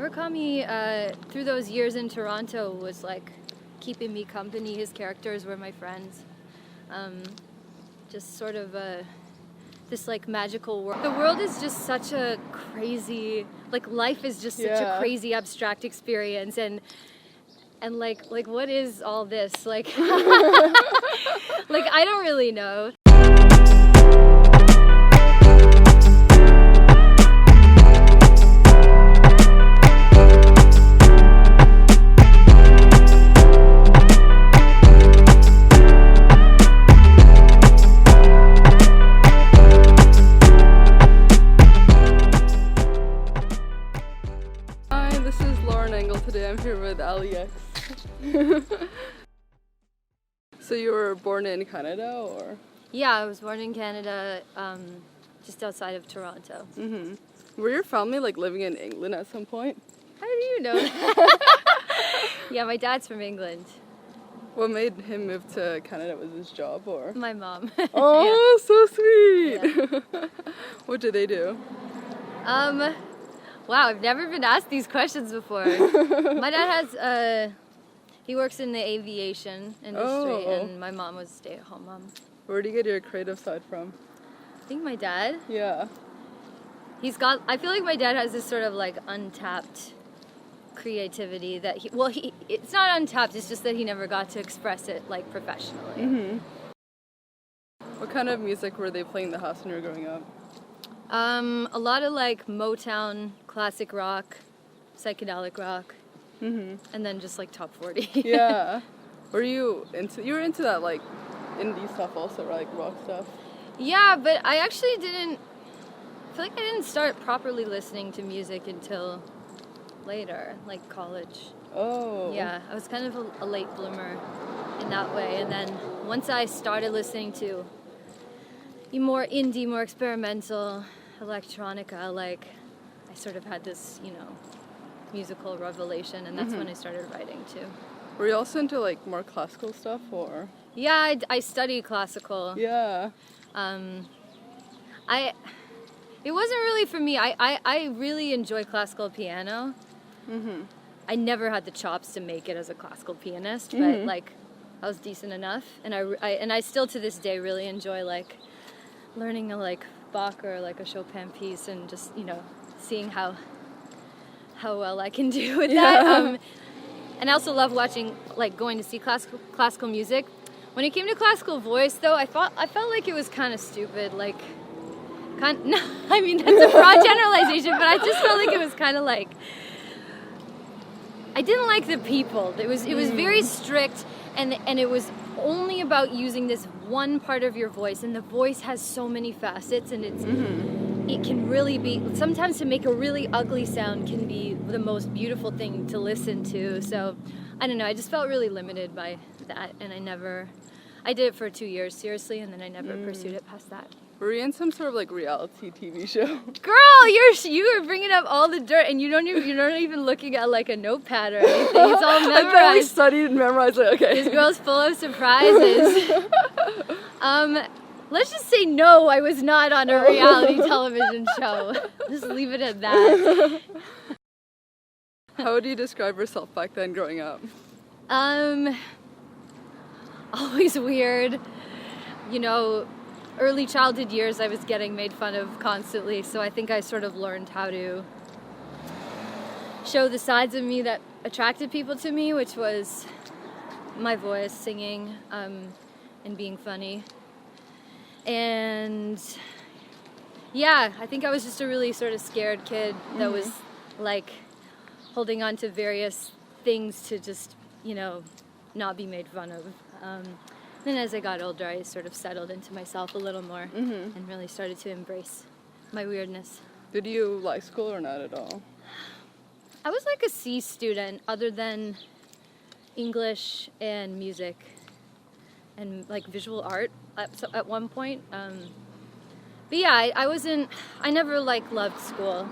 Murakami, through those years in Toronto, was like keeping me company. His characters were my friends. Just sort of this like magical world. The world is just such a crazy, like life is just such a crazy abstract experience, and like what is all this? Like, like I don't really know. Today I'm here with ALLIE X. So you were born in Canada, or? Yeah, I was born in Canada, just outside of Toronto. Mm-hmm. Were your family like living in England at some point? How do you know that? Yeah, my dad's from England. What made him move to Canada? Was his job, or? My mom. Oh, yeah. So sweet! Yeah. What did they do? Wow, I've never been asked these questions before. My dad has, he works in the aviation industry, and my mom was a stay-at-home mom. Where do you get your creative side from? I think my dad. Yeah. I feel like my dad has this sort of like untapped creativity that it's not untapped, it's just that he never got to express it like professionally. Mm-hmm. What kind of music were they playing in the house when you were growing up? A lot of like Motown, classic rock, psychedelic rock, and then just like top 40. Yeah. Were you were into that like indie stuff also, right? Like rock stuff? Yeah, but I actually I feel like I didn't start properly listening to music until later, like college. Oh. Yeah, I was kind of a late bloomer in that way, and then once I started listening to more indie, more experimental electronica, like I sort of had this, musical revelation, and that's when I started writing too. Were you also into like more classical stuff, or? Yeah, I studied classical. Yeah. It wasn't really for me. I really enjoy classical piano. Mm-hmm. I never had the chops to make it as a classical pianist, but like I was decent enough, and I still to this day really enjoy like learning a like Bach or like a Chopin piece, and just seeing how well I can do with that. And I also love going to see classical music. When it came to classical voice, though, I felt like it was kind of stupid. No, I mean that's a broad generalization, but I just felt like it was kind of like I didn't like the people. It was very strict, and it was only about using this one part of your voice, and the voice has so many facets, and it can really be, sometimes to make a really ugly sound can be the most beautiful thing to listen to. So I don't know, I just felt really limited by that, and I did it for 2 years seriously, and then I never pursued it past that. Were you in some sort of like reality TV show? Girl, you are bringing up all the dirt, and you're not even looking at like a notepad or anything. It's all memorized. I thought we studied and memorized it. Okay. This girl's full of surprises. Let's just say no, I was not on a reality television show. Just leave it at that. How would you describe yourself back then growing up? Always weird. Early childhood years I was getting made fun of constantly, so I think I sort of learned how to show the sides of me that attracted people to me, which was my voice, singing, and being funny. And yeah, I think I was just a really sort of scared kid that was like holding on to various things to just, not be made fun of. Then as I got older, I sort of settled into myself a little more and really started to embrace my weirdness. Did you like school or not at all? I was like a C student, other than English and music and like visual art at one point. But yeah, I never like loved school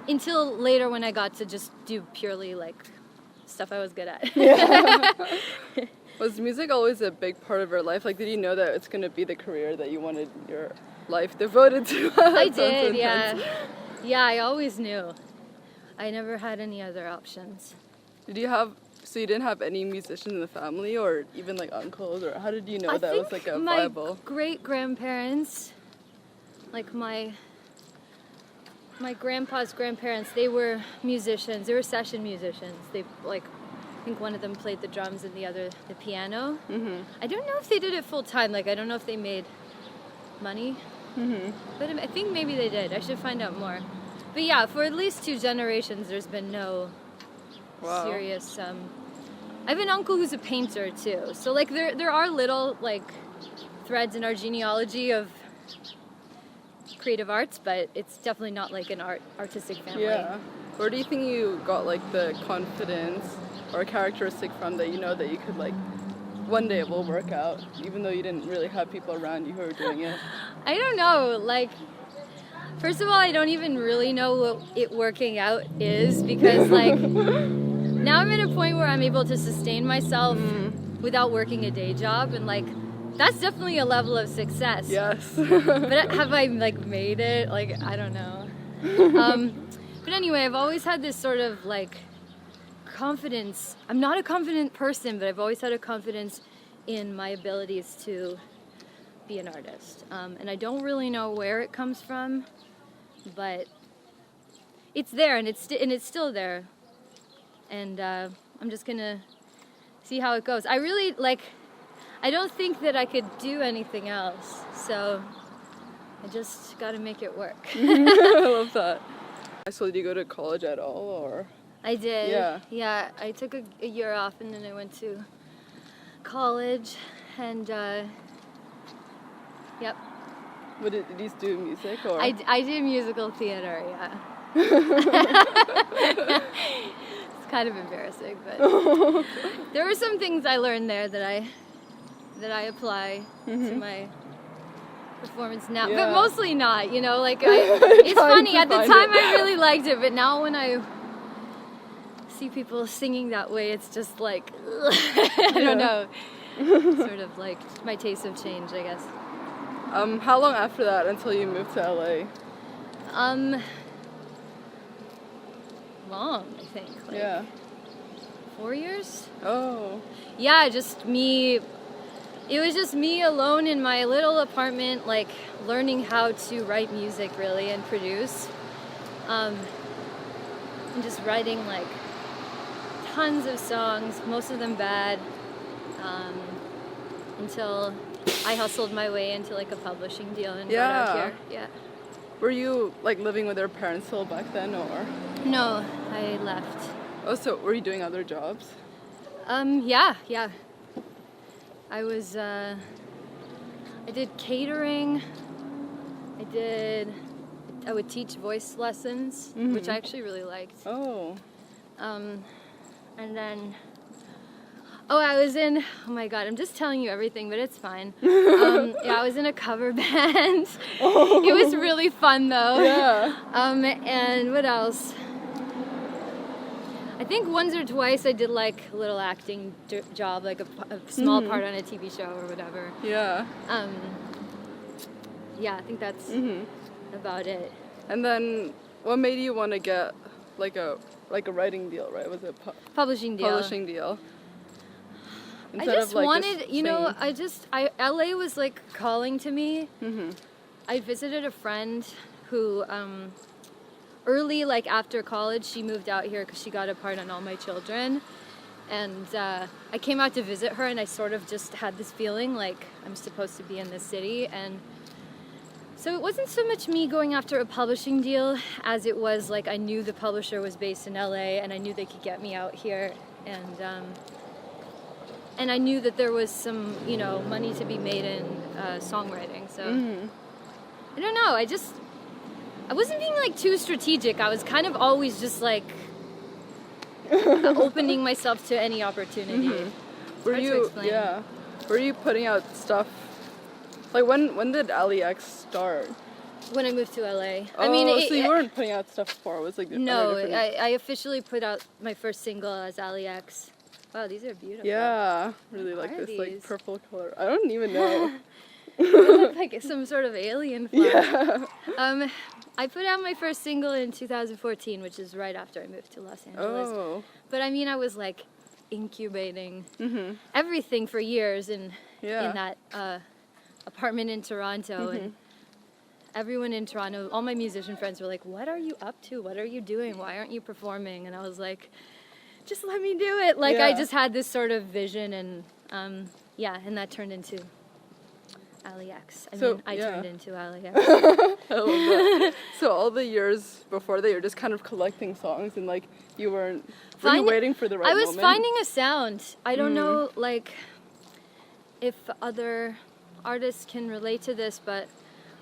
until later when I got to just do purely like stuff I was good at. Yeah. Was music always a big part of your life? Like, did you know that it's going to be the career that you wanted your life devoted to? I did, yeah. Yeah, I always knew. I never had any other options. So you didn't have any musicians in the family, or even like uncles, or how did you know that was like a viable? My great-grandparents, like my grandpa's grandparents, they were musicians. They were session musicians. They I think one of them played the drums and the other the piano. Mm-hmm. I don't know if they did it full time. Like, I don't know if they made money. Mm-hmm. But I think maybe they did. I should find out more. But yeah, for at least 2 generations, there's been no serious. I have an uncle who's a painter too. So like there are little like threads in our genealogy of creative arts, but it's definitely not like an artistic family. Yeah. Where do you think you got like the confidence or characteristic from that you know that you could like one day it will work out, even though you didn't really have people around you who were doing it? I don't know. Like, first of all, I don't even really know what it working out is, because like now I'm at a point where I'm able to sustain myself without working a day job, and like that's definitely a level of success. Yes. But have I like made it? Like, I don't know. But anyway, I've always had this sort of like confidence. I'm not a confident person, but I've always had a confidence in my abilities to be an artist. And I don't really know where it comes from, but it's there, and it's still there. And I'm just gonna see how it goes. I really I don't think that I could do anything else, so I just gotta make it work. I love that. So did you go to college at all, or? I did. Yeah. Yeah, I took a year off, and then I went to college, and yep. What did you do music, or? I did musical theater, yeah. It's kind of embarrassing, but there were some things I learned there that I apply to my performance now, but mostly not, you know, like it's funny, at the time I really liked it, but now when I see people singing that way, it's just like, I don't know, sort of like my tastes have changed, I guess. How long after that until you moved to LA? Long, I think. Like 4 years? Oh. Yeah, just me. It was just me alone in my little apartment, like learning how to write music really and produce. And just writing like tons of songs, most of them bad, until I hustled my way into like a publishing deal and got out here. Yeah. Were you like living with your parents still back then, or? No, I left. Oh, so were you doing other jobs? Yeah. I was, I did catering. I would teach voice lessons, which I actually really liked. Oh. And then, I was in, oh my God, I'm just telling you everything, but it's fine. I was in a cover band. It was really fun though. Yeah. And what else? I think once or twice I did like a little acting job, like a small part on a TV show or whatever. Yeah. Yeah, I think that's about it. And then, what made you want to get like a writing deal, right? Was it publishing deal? Publishing deal. I just wanted, you know, LA was like calling to me. I visited a friend who, early, like after college, she moved out here because she got a part on All My Children. And I came out to visit her, and I sort of just had this feeling like I'm supposed to be in this city. And so it wasn't so much me going after a publishing deal as it was like I knew the publisher was based in LA, and I knew they could get me out here. And I knew that there was some, you know, money to be made in songwriting. So I don't know. I wasn't being like too strategic. I was kind of always just like opening myself to any opportunity. Were you putting out stuff? Like when did ALLIE X start? When I moved to LA. Oh, I mean, so you weren't putting out stuff before. It was like no. I officially put out my first single as ALLIE X. Wow, these are beautiful. Yeah, really like this like purple color. I don't even know. They look like some sort of alien flower. Yeah. I put out my first single in 2014, which is right after I moved to Los Angeles. Oh. But I mean, I was like incubating everything for years in that apartment in Toronto, and everyone in Toronto, all my musician friends were like, "What are you up to? What are you doing? Why aren't you performing?" And I was like, "Just let me do it." Like I just had this sort of vision, and and that turned into ALLIE X. I turned into ALLIE X. I love that. So all the years before that, you're just kind of collecting songs, and like you were you waiting for the right moment? I was finding a sound. I don't know, like, if other artists can relate to this, but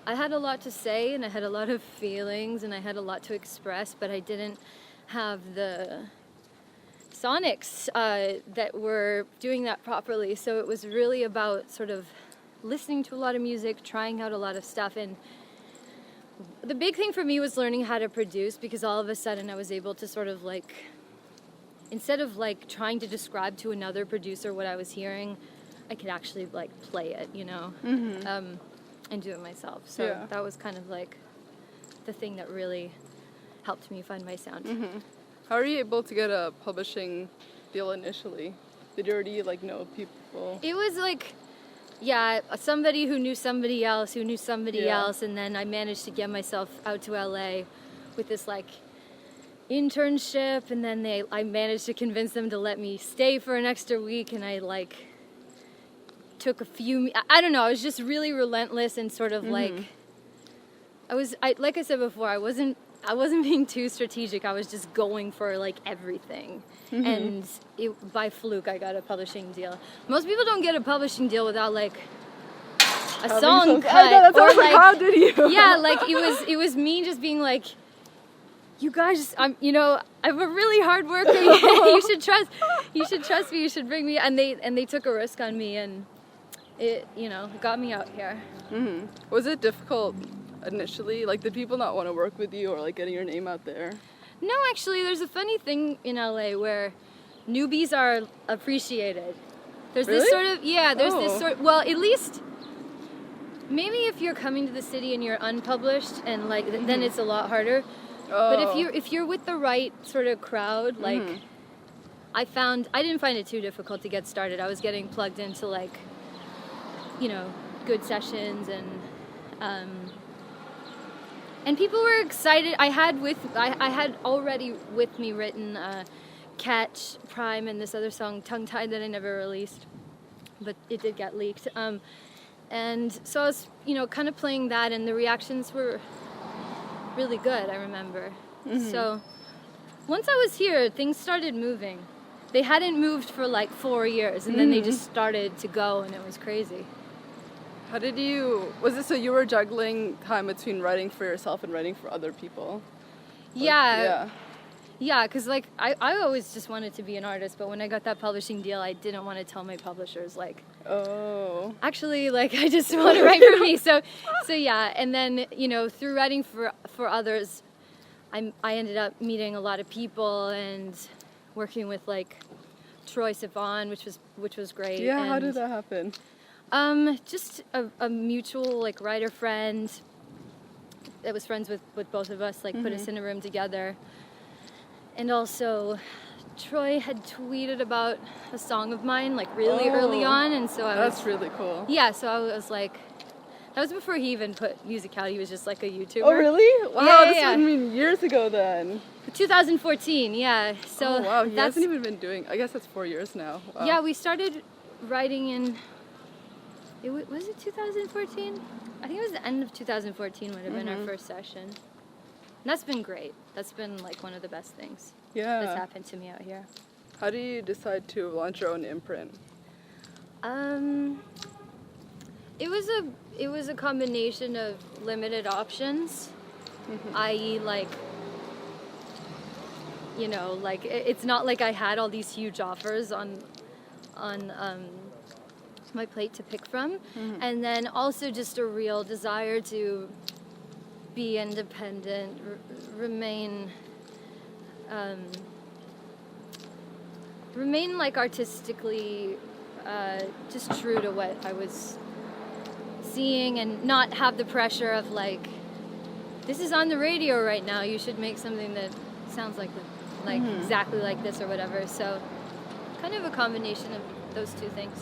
I had a lot to say, and I had a lot of feelings, and I had a lot to express, but I didn't have the sonics that were doing that properly. So it was really about sort of listening to a lot of music, trying out a lot of stuff, and the big thing for me was learning how to produce, because all of a sudden I was able to sort of like, instead of like trying to describe to another producer what I was hearing, I could actually like play it, you know, and do it myself. So that was kind of like the thing that really helped me find my sound. How are you able to get a publishing deal initially? Did you already like know people? It was like, somebody who knew somebody else who knew somebody else, and then I managed to get myself out to LA with this like internship, and then I managed to convince them to let me stay for an extra week, and I like took a few, I don't know, I was just really relentless and sort of like, like I said before, I wasn't being too strategic. I was just going for like everything. And by fluke, I got a publishing deal. Most people don't get a publishing deal without like a song cut. I know, that's or like, how did you? Yeah, like it was me just being like, you guys, I'm a really hard worker. You should trust me. You should bring me. And they took a risk on me, and it got me out here. Was it difficult initially? Like, did people not want to work with you, or like getting your name out there? No, actually, there's a funny thing in LA where newbies are appreciated. There's this sort of, this sort, well, at least, maybe if you're coming to the city and you're unpublished, and like, then it's a lot harder. But if you're with the right sort of crowd, like, I didn't find it too difficult to get started. I was getting plugged into like, good sessions, and people were excited. I had already with me written Catch, Prime, and this other song, Tongue Tied, that I never released, but it did get leaked. And so I was, kind of playing that, and the reactions were really good, I remember. So once I was here, things started moving. They hadn't moved for like 4 years, and then they just started to go, and it was crazy. How did was it so you were juggling time between writing for yourself and writing for other people? Yeah, because like I always just wanted to be an artist, but when I got that publishing deal, I didn't want to tell my publishers like, actually, like, I just want to write for me. So yeah, and then through writing for others, I ended up meeting a lot of people and working with like Troye Sivan, which was great. Yeah, and how did that happen? Just a mutual like writer friend that was friends with both of us, like put us in a room together. And also Troy had tweeted about a song of mine like really early on, and so that's really cool. Yeah, so I was like, that was before he even put music out. He was just like a YouTuber. Oh really? Wow, this would mean years ago then. 2014, yeah. So wow, he hasn't even been doing, I guess that's 4 years now. Wow. Yeah, we started writing in, was it 2014? I think it was the end of 2014 would have been our first session. And that's been great. That's been like one of the best things that's happened to me out here. How do you decide to launch your own imprint? It was a combination of limited options, i.e. like, like it's not like I had all these huge offers on my plate to pick from, and then also just a real desire to be independent, remain like artistically just true to what I was seeing, and not have the pressure of like this is on the radio right now, you should make something that sounds like exactly like this or whatever. So kind of a combination of those two things.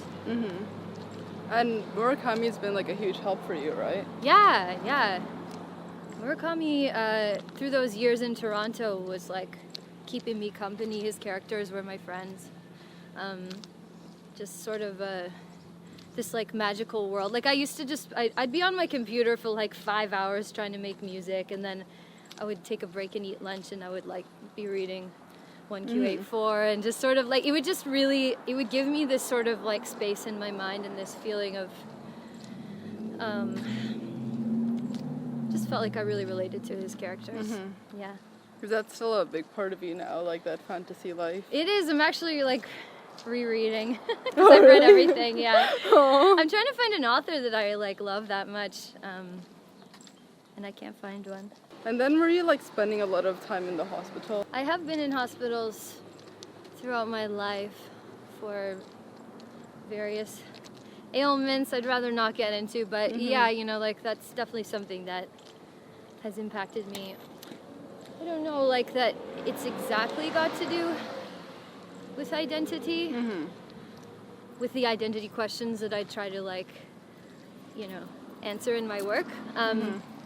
And Murakami's been like a huge help for you, right? Yeah. Murakami, through those years in Toronto, was like keeping me company. His characters were my friends. Just sort of this like magical world. Like I used to I'd be on my computer for like 5 hours trying to make music, and then I would take a break and eat lunch, and I would like be reading 1Q84 and just sort of like, it would give me this sort of like space in my mind and this feeling of, just felt like I really related to his characters. Yeah. Is that still a big part of you now, like that fantasy life? It is. I'm actually like rereading because I've read everything. Yeah. Aww. I'm trying to find an author that I like love that much, and I can't find one. And then were you like spending a lot of time in the hospital? I have been in hospitals throughout my life for various ailments I'd rather not get into, but yeah, you know, like that's definitely something that has impacted me. I don't know, like that it's exactly got to do with identity, with the identity questions that I try to like, you know, answer in my work,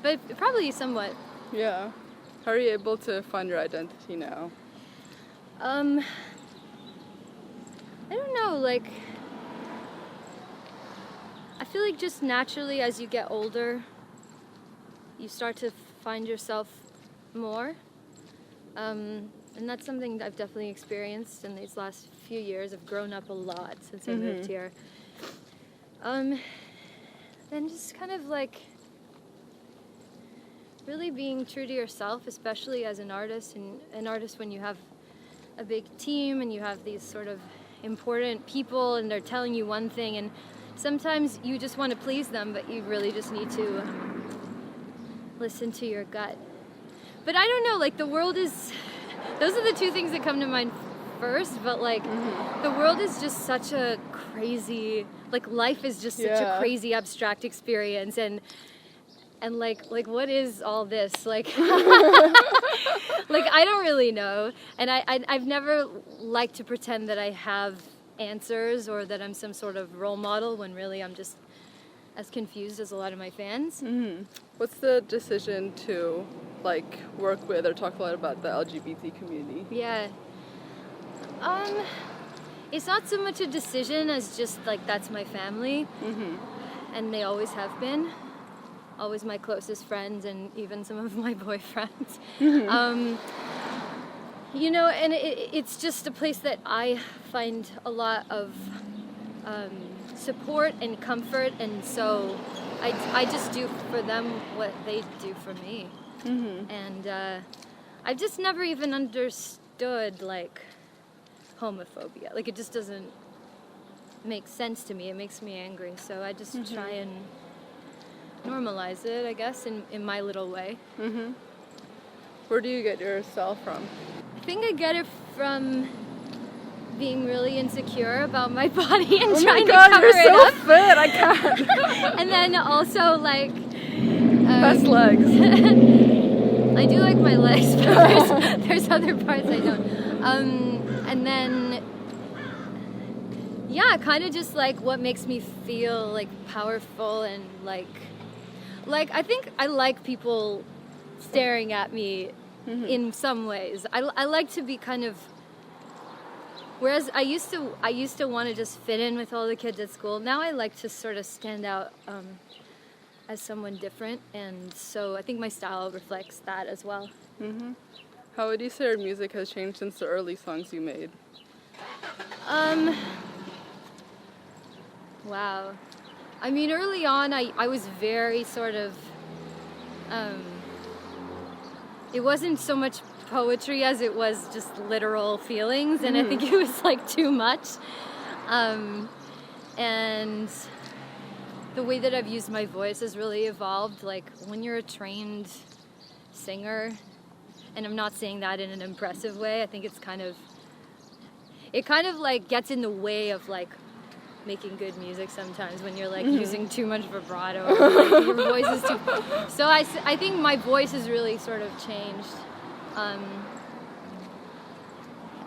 but probably somewhat. Yeah. How are you able to find your identity now? I don't know, like, I feel like just naturally as you get older, you start to find yourself more. And that's something that I've definitely experienced in these last few years. I've grown up a lot since I moved here. And just kind of like really being true to yourself, especially as an artist, and an artist when you have a big team and you have these sort of important people and they're telling you one thing, and sometimes you just want to please them, but you really just need to listen to your gut. But I don't know, like the world is, those are the two things that come to mind first, but like the world is just such a crazy, like life is just such a crazy abstract experience, and like what is all this, like like I don't really know, and I've never liked to pretend that I have answers or that I'm some sort of role model, when really I'm just as confused as a lot of my fans. What's the decision to like work with or talk a lot about the LGBT community? Yeah. It's not so much a decision as just like that's my family, and they always have been. Always my closest friends and even some of my boyfriends. You know, and it's just a place that I find a lot of support and comfort, and so I just do for them what they do for me. And I've just never even understood like homophobia. Like it just doesn't make sense to me. It makes me angry. So I just try and normalize it, I guess, in my little way. Where do you get your style from? I think I get it from being really insecure about my body and trying to cover it up. You're so fit, I can't. And then also like best legs. I do like my legs, but there's other parts I don't. And then yeah, kind of just like what makes me feel like powerful, and like I think I like people staring at me in some ways. I like to be kind of, whereas I used to want to just fit in with all the kids at school. Now I like to sort of stand out as someone different, and so I think my style reflects that as well. How would you say your music has changed since the early songs you made? Wow. I mean, early on, I was very sort of, it wasn't so much poetry as it was just literal feelings, and I think it was like too much. And the way that I've used my voice has really evolved. Like when you're a trained singer, and I'm not saying that in an impressive way, I think it kind of like gets in the way of like making good music sometimes when you're like using too much vibrato, or, like, your voice is too. So I think my voice has really sort of changed,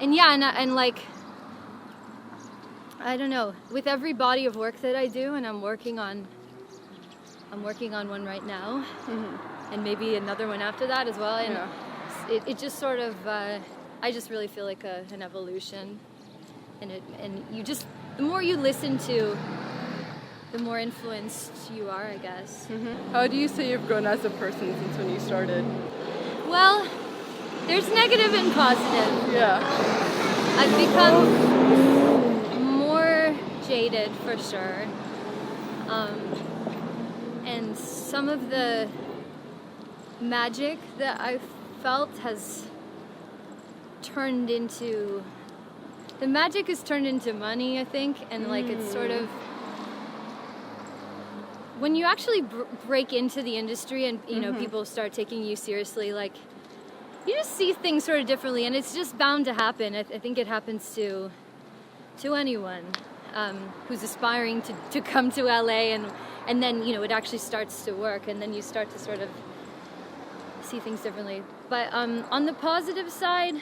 and yeah, and like, I don't know, with every body of work that I do, and I'm working on one right now, and maybe another one after that as well, and it just sort of, I just really feel like an evolution, and you just, the more you listen to, the more influenced you are, I guess. How do you say you've grown as a person since when you started? Well, there's negative and positive. Yeah. I've become more jaded for sure. And some of the magic that I've felt has turned into, the magic has turned into money, I think, and like it's sort of, when you actually break into the industry and you know people start taking you seriously, like you just see things sort of differently, and it's just bound to happen. I think it happens to anyone who's aspiring to come to LA, and then you know it actually starts to work, and then you start to sort of see things differently. But on the positive side,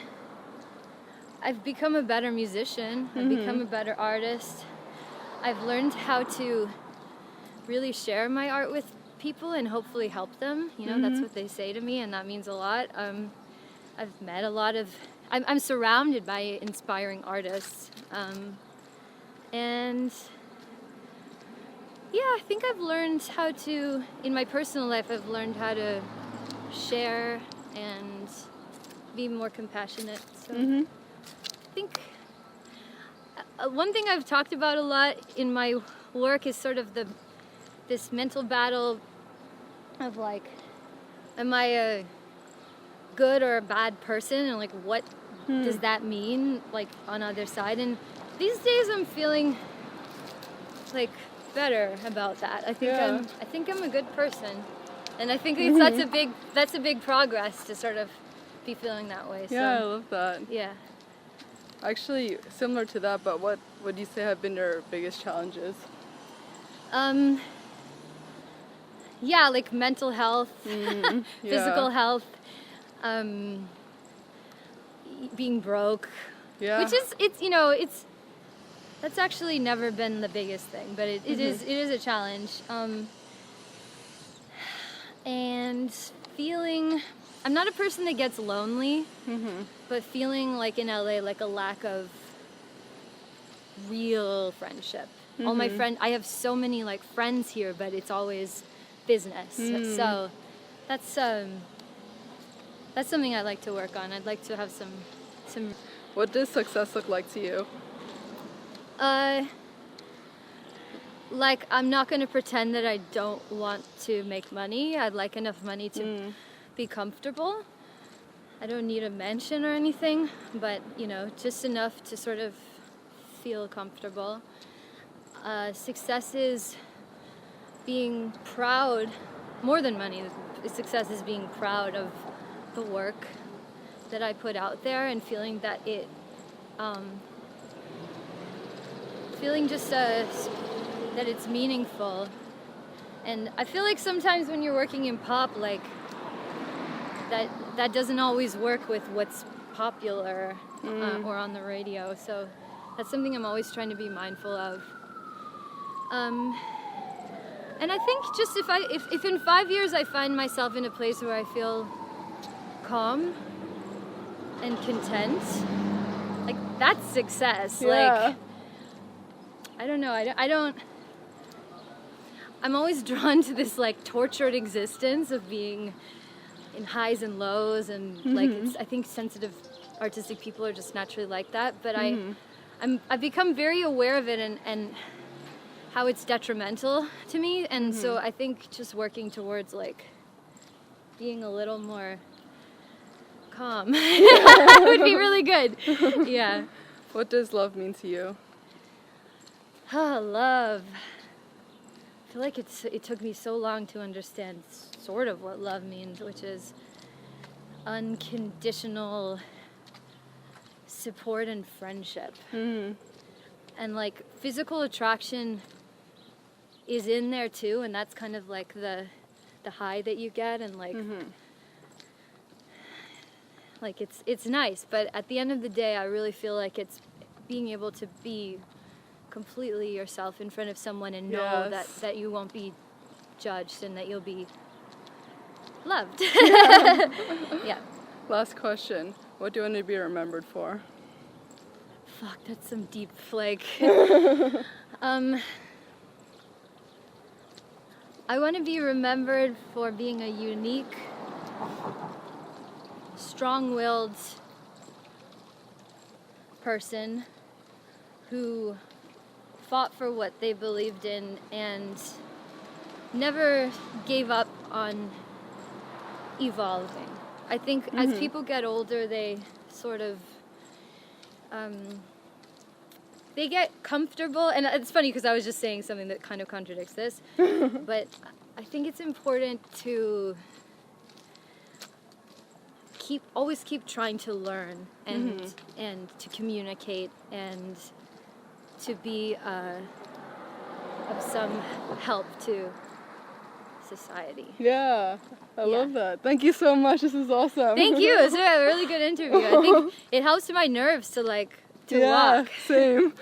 I've become a better musician. I've become a better artist. I've learned how to really share my art with people and hopefully help them. You know, that's what they say to me, and that means a lot. I've met a lot of, I'm surrounded by inspiring artists. And yeah, I think I've learned how to, in my personal life, I've learned how to share and be more compassionate. So I think one thing I've talked about a lot in my work is sort of this mental battle of like, am I a good or a bad person, and like what does that mean, like on either side? And these days I'm feeling like better about that. I think I'm a good person, and I think that's a big progress to sort of be feeling that way. So, Yeah, I love that. Yeah. Actually, similar to that, but what would you say have been your biggest challenges? Yeah, like mental health, physical health, being broke, which is, that's actually never been the biggest thing, but it is a challenge. And feeling, I'm not a person that gets lonely, but feeling like in LA, like a lack of real friendship. All my I have so many like friends here, but it's always business. So that's something I'd like to work on. I'd like to have some. What does success look like to you? Like, I'm not going to pretend that I don't want to make money. I'd like enough money to be comfortable. I don't need a mansion or anything, but, you know, just enough to sort of feel comfortable. Success is being proud, more than money. Success is being proud of the work that I put out there and feeling that it, feeling just that it's meaningful. And I feel like sometimes when you're working in pop, like that doesn't always work with what's popular or on the radio. So that's something I'm always trying to be mindful of. And I think just if in 5 years I find myself in a place where I feel calm and content, like that's success. Like, I don't know, I'm always drawn to this like tortured existence of being in highs and lows, and like I think sensitive artistic people are just naturally like that, but I've become very aware of it and how it's detrimental to me, and so I think just working towards like being a little more calm would be really good. Yeah. What does love mean to you? Love. I feel like it took me so long to understand sort of what love means, which is unconditional support and friendship. and like physical attraction is in there too, and that's kind of like the high that you get, and like like it's nice, but at the end of the day I really feel like it's being able to be completely yourself in front of someone and know that you won't be judged and that you'll be loved. Yeah. Last question. What do you want to be remembered for? Fuck, that's some deep flake. I want to be remembered for being a unique, strong-willed person who fought for what they believed in and never gave up on evolving. I think as people get older, they sort of they get comfortable, and it's funny because I was just saying something that kind of contradicts this, but I think it's important to always keep trying to learn and to communicate and to be of some help to society. Yeah, I love that. Thank you so much. This is awesome. Thank you. It's a really good interview. I think it helps my nerves to walk. Same.